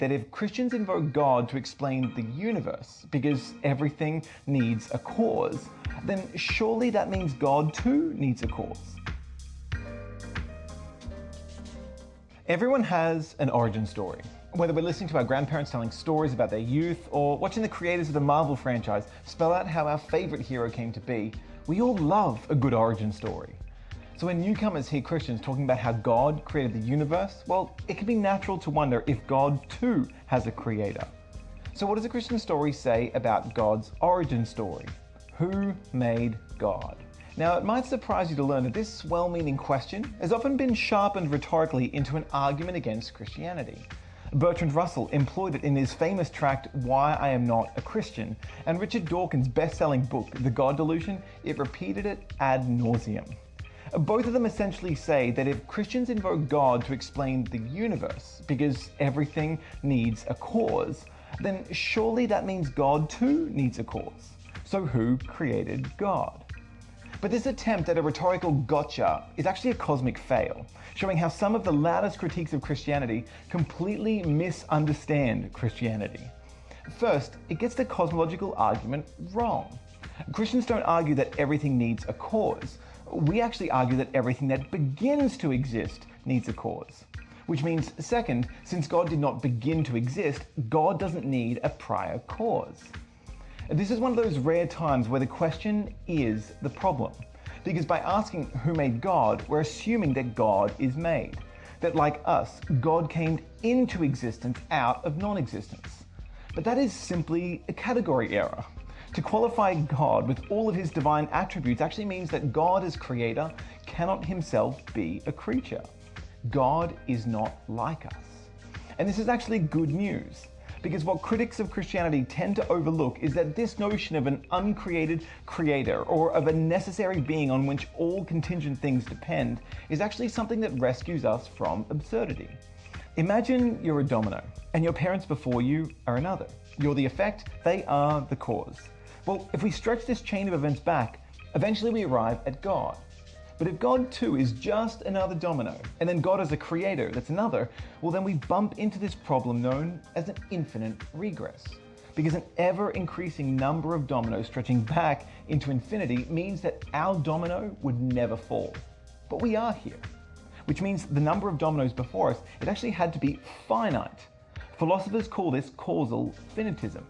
that if Christians invoke God to explain the universe because everything needs a cause, then surely that means God too needs a cause. Everyone has an origin story. Whether we're listening to our grandparents telling stories about their youth or watching the creators of the Marvel franchise spell out how our favorite hero came to be, we all love a good origin story. So when newcomers hear Christians talking about how God created the universe, well, it can be natural to wonder if God too has a creator. So what does a Christian story say about God's origin story? Who made God? Now, it might surprise you to learn that this well-meaning question has often been sharpened rhetorically into an argument against Christianity. Bertrand Russell employed it in his famous tract, Why I Am Not a Christian, and Richard Dawkins' best-selling book, The God Delusion, it repeated it ad nauseum. Both of them essentially say that if Christians invoke God to explain the universe because everything needs a cause, then surely that means God too needs a cause. So who created God? But this attempt at a rhetorical gotcha is actually a cosmic fail, showing how some of the loudest critiques of Christianity completely misunderstand Christianity. First, it gets the cosmological argument wrong. Christians don't argue that everything needs a cause. We actually argue that everything that begins to exist needs a cause. Which means, second, since God did not begin to exist, God doesn't need a prior cause. This is one of those rare times where the question is the problem. Because by asking who made God, we're assuming that God is made. That like us, God came into existence out of non-existence. But that is simply a category error. To qualify God with all of his divine attributes actually means that God as creator cannot himself be a creature. God is not like us. And this is actually good news, because what critics of Christianity tend to overlook is that this notion of an uncreated creator or of a necessary being on which all contingent things depend is actually something that rescues us from absurdity. Imagine you're a domino and your parents before you are another. You're the effect, they are the cause. Well, if we stretch this chain of events back, eventually we arrive at God. But if God too is just another domino, and then God as a creator that's another, well then we bump into this problem known as an infinite regress. Because an ever-increasing number of dominoes stretching back into infinity means that our domino would never fall. But we are here. Which means the number of dominoes before us, it actually had to be finite. Philosophers call this causal spinatism.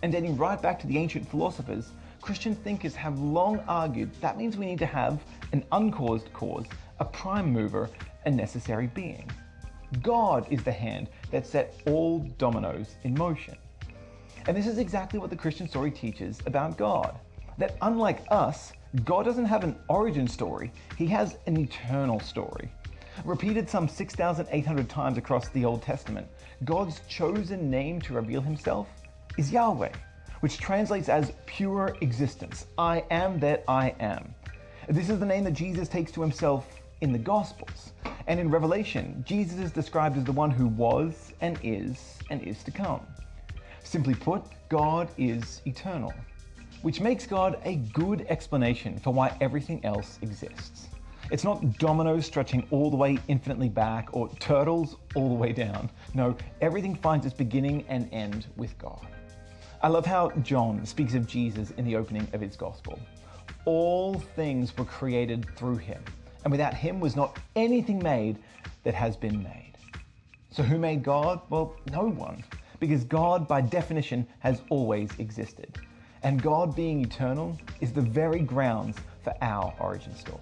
And dating right back to the ancient philosophers, Christian thinkers have long argued that means we need to have an uncaused cause, a prime mover, a necessary being. God is the hand that set all dominoes in motion. And this is exactly what the Christian story teaches about God. That unlike us, God doesn't have an origin story, he has an eternal story. Repeated some 6,800 times across the Old Testament, God's chosen name to reveal himself is Yahweh, which translates as pure existence. I am that I am. This is the name that Jesus takes to himself in the Gospels. And in Revelation, Jesus is described as the one who was and is to come. Simply put, God is eternal, which makes God a good explanation for why everything else exists. It's not dominoes stretching all the way infinitely back or turtles all the way down. No, everything finds its beginning and end with God. I love how John speaks of Jesus in the opening of his gospel. All things were created through him, and without him was not anything made that has been made. So who made God? Well, no one, because God by definition has always existed. And God being eternal is the very grounds for our origin story.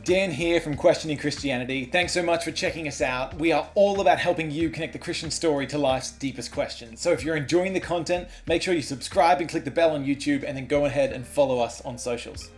Dan here from Questioning Christianity. Thanks so much for checking us out. We are all about helping you connect the Christian story to life's deepest questions. So if you're enjoying the content, make sure you subscribe and click the bell on YouTube, and then go ahead and follow us on socials.